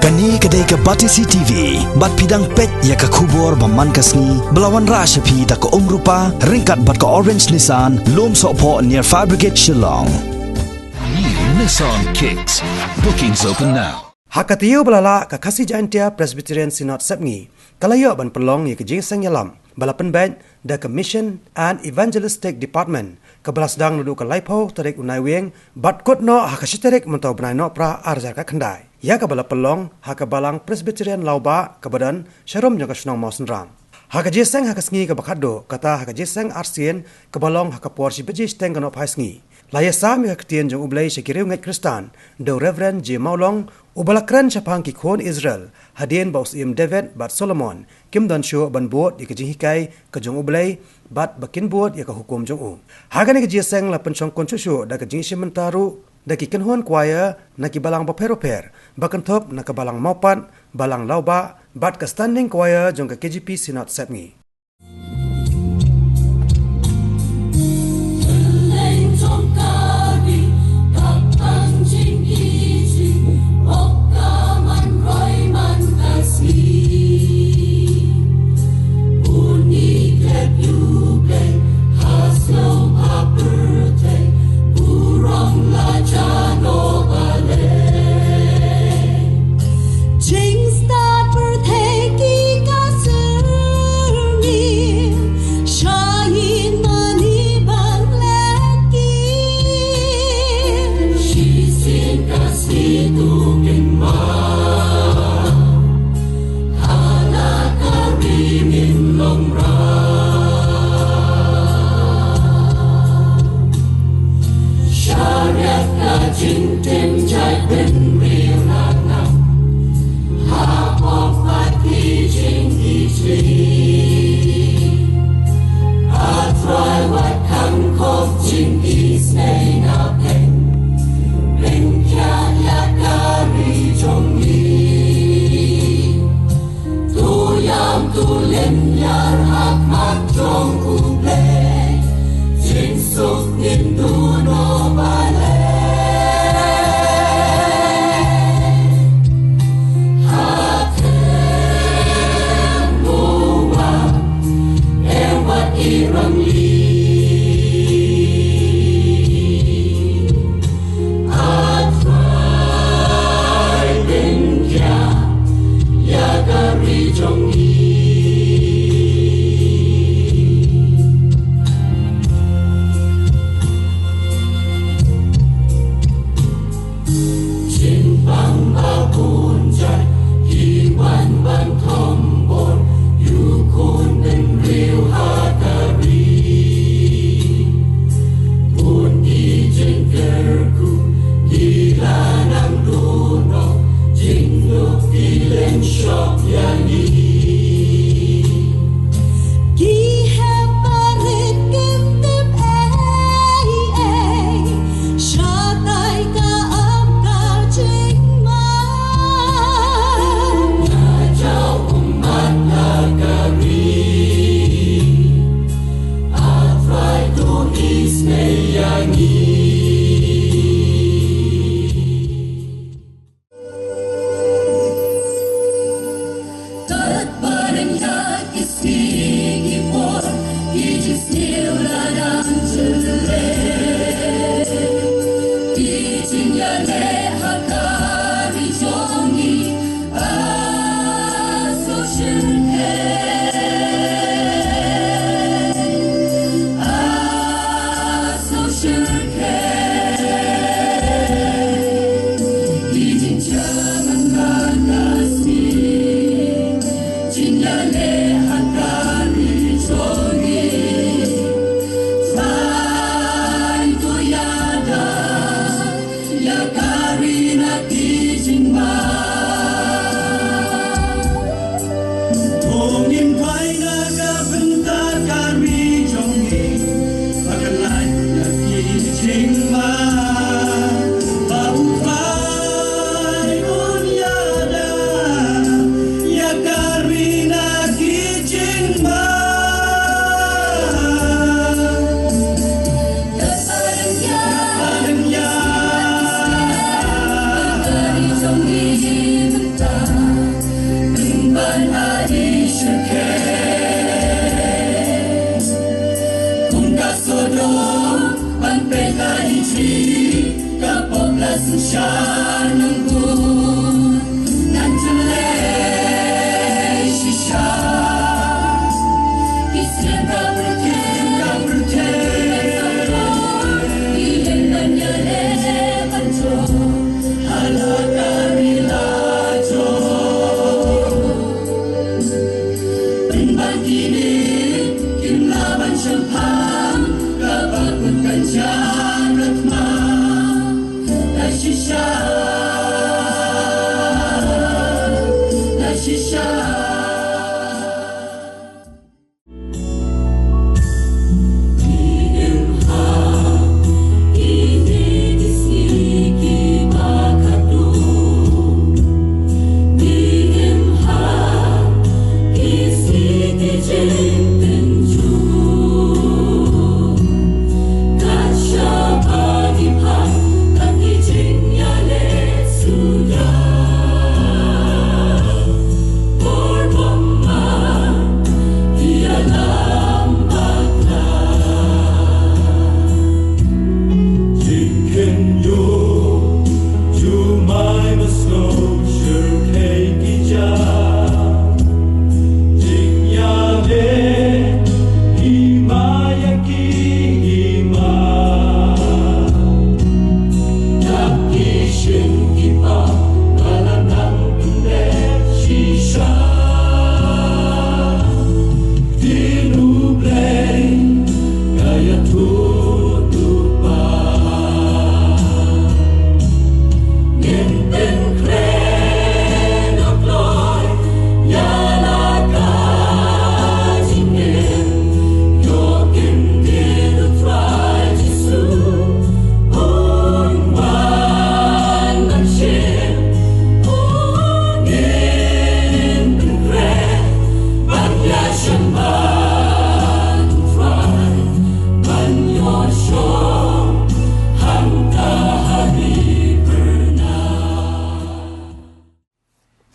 Kani kedai ke Batisi TV, bat pidang pet ya ke kubur baman kasni, belawan rasa pi da ke rupa, ringkat bat ke Orange Nissan, lom sokpo near Fire Brigade Shillong. New Nissan Kicks. Bookings open now. Hakatiyo balala ka Kasih Jaintia Presbyterian Synod Sepngi. Kalayo ban pelong ye ke jingsang yalam. Balapan band da ke Mission and Evangelistic Department. Kebelas dang nudu ke Laipo tarik unai weng. Bat kot no hakasiterik mentau benai no pra arjar ka kendai. Ya ke bala pelong hakabalang Presbyterian Lauba kebadan Syarom jangka sunang mau senram. Hakajeseng hakasngi ke bakado kata hakajeseng arsien kebalong hakapor si bejis teng kanop haisngi. Laya sam ya ketien jong ublai sekiriu ngai Kristan do Reverend J Maulong ubalakran syapang ki khon Israel hadien baus im David bat Solomon kim dan syo ban buat di kejihikai ke jong ublai bat bakin buat ya ke hukum jong u. Hagani kejeseng la pencong koncusu da kejing simentaru da ki kenhuan kuaya na ki balang baperoper bakan top na ke balang maupan balang lauba bat ke standing kuaya jong ke KGP Synod Sepngi. Bye.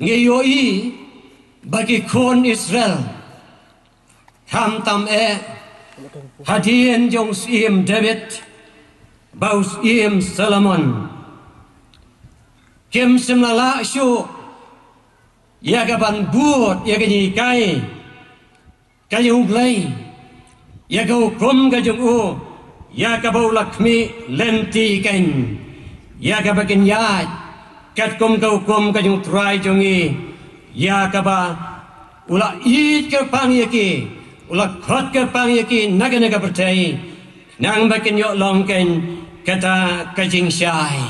Ngayoi bagi kon Israel tham tam hadien jong sim David baus im Solomon kem semlala syu ya gaban buat ya gani kai kayu blai ya go kom ga jong u ya ga bau lakmi lenti kan ya ga bakin ya kat kom ka jong try jongi ya ka ba ula i ke pang yaki ula khot ke pang yaki naga percaya nang bakin yo long kan kata kajing syai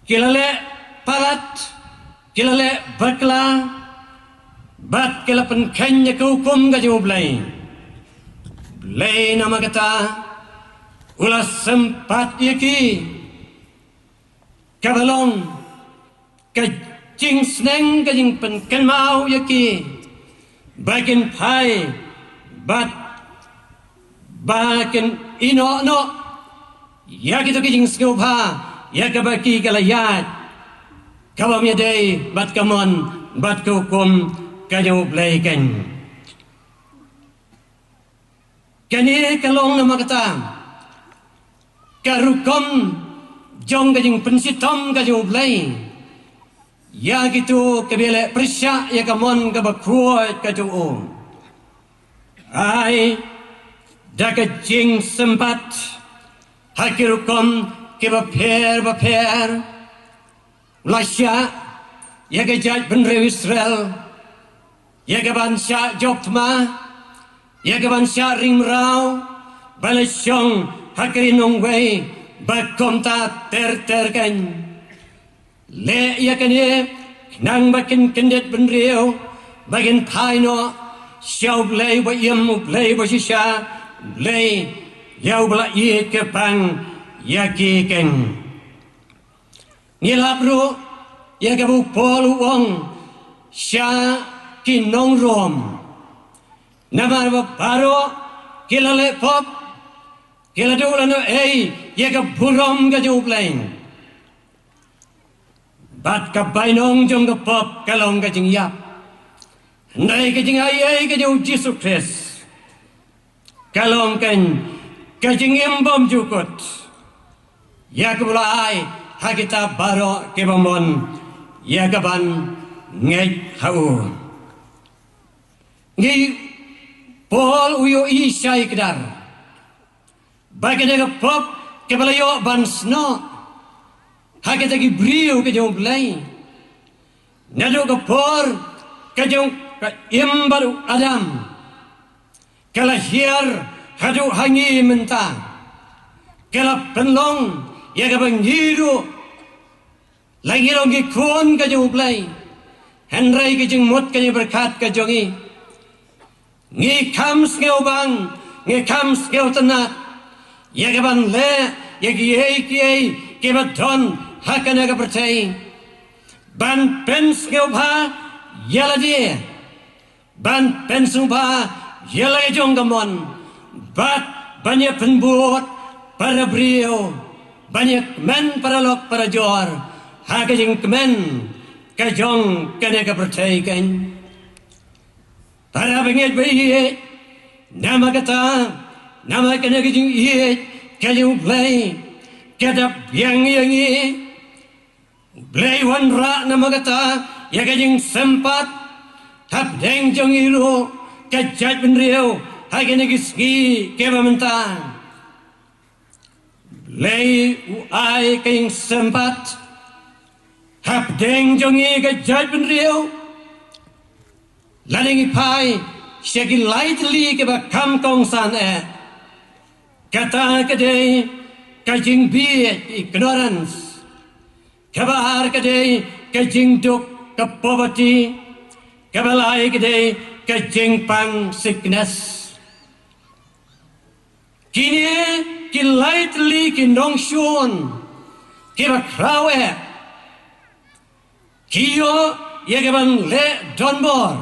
kilale palat kilale bakla bat kelapan kanya ke hukum ka jong blai nama kata ula sempat yaki kabalong kajing seneng kajing pen mau yaki bagian pai bat bagian ino no ya gitu kajing skupa ya kabaki kalayat kabamnya day bat kamon bat kukum kajau blaykan kani kalong nama kata karukom jong kajing pensitom kajing blay ya gitu kebele persya ya kamon kabakruat kajung ai da kajing sempat hakirukom kebaper lasya ya kajat benre Israel ya kabansya joptma ya kabansya ringrau balasyong hakirinong way bakom ta terkan le ya kane nang bakin kendet benriu bagian paino syau blay ba yam blay ba shisha blay yau bla ye ke pang ya ki ken ngilapru ya gabu polu wong sya ki nong rom namar ba paro kilale pop kilado lano ya ka burom ga juplain bat ka bainong jong ka pop kalong ka jing yap nay ka jing ay ka jong Jesus Christ kalong kan ka jing imbom jukut ya ka bulai ha kita baro ke bamon ya ka ban ngai hau ngi Paul uyo isai kedar bagi ka pop ke balayo ban sno Hake tagi brio ke jong belai. Nado ke por ke jong ke imbaru Adam. Kala hiar hadu hangi mentang. Kala penlong ya ke bangiru. Lagi longi kon ke jong belai. Henry ke jong mut ke jong berkat ke jongi. Ngi kams ke obang, ngi kams ke tenat. Ya ke ban le, ya ke ke badon hakana ka percaya ban pens ke ubha yala dia ban pens ubha yala jong gamon bat banyak penbuat para brio banyak men para lok para jor haka jing men ka jong kana ka percaya kan para bengit bayi nama kata nama kana ka jing iye ka jong play kadap yang Blay wan ra na magata ya kajing sempat tap deng jong ilu kajat benriu hai kene giski keba mentang Blay uai kajing sempat tap deng jong i kajat benriu lading ipai syagi lightly keba kam kong san kata kadai kajing bi ignorance Kabar kadai kajing duk ke poverty, kabalai kadai kajing pang sickness. Kini lightly kinong shun, kiba krawe, kiyo yagaban le donbor,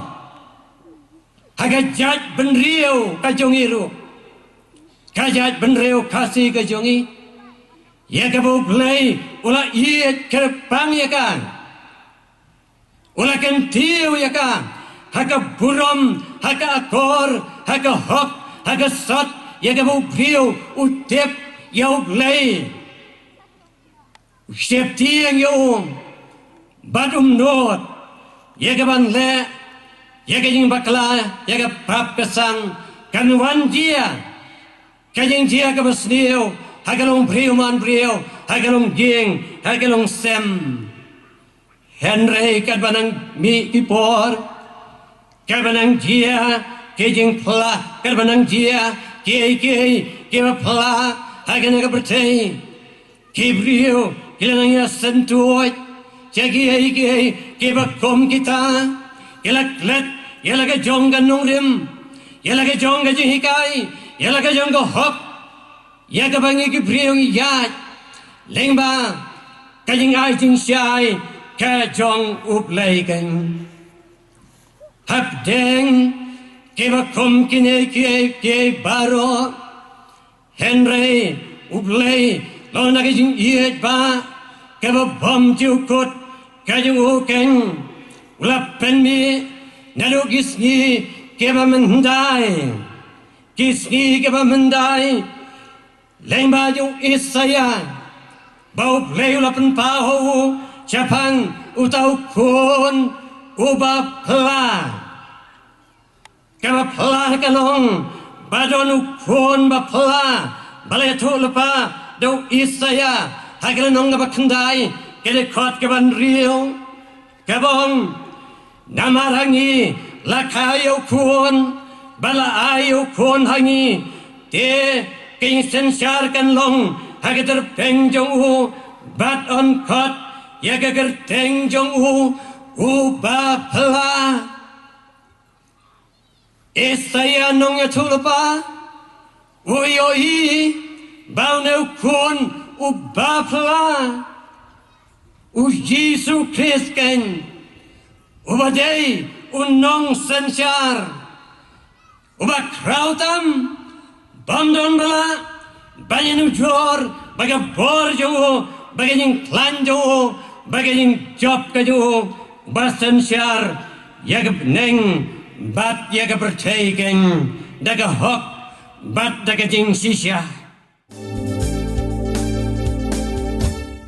hagajat benriu kajongiru, kajat benriu kasih kajongi. Ya kabu play ula iet kerpang ya kan ula kentiu ya kan haka burom haka akor haka hok haka sot ya kabu priu utip ya play siap tiang ya badum not ya kaban le ya kajing bakla ya kapap kesang kanwan dia kajing dia kabasniu Hagalong brio man brio, hagalong ging, hagalong sem. Henry kadbanang mi kipor, kadbanang dia, kejing pla, kadbanang dia, keba pla, haganaga bertay. Kibrio, kilanang ya sentuot, jagi keba kom kita, kilaklet, yalaga jongga nungrim, yalaga jongga jihikai, yalaga jongga hop. Ya kabangi ki priong yat lengba kajing ai jing syai ka jong uplay kan hap deng ke ba kom kine ke baro Henry uplay lo na jing yet ba ke ba bom jukut ka jing ukeng ulap pen mi nalu gisni ke ba mendai gisni ke ba mendai Lengba yung isaya bau play ulapan paho Japan utau kun uba pla kaba pla kalong badon ukun ba pla balay tu lupa do isaya hagalanong nga bakandai kede kot kaban rio kabong namarangi lakayo kun bala ayo kun hangi te King sensar kan long hagater peng jong u bat on kot yagager teng jong u ba pla esaya nong ya tulpa uyo i bau ne kun u ba pla u Jesus Christ kan u badai unong sensar u ba krautam Bandon bala banyak ujor baga bor jo baga jing klan jo bagaimana job ka jung basan syar ya ke neng bat ya ke percaya kan dah ke hok bat dah ke jing sisya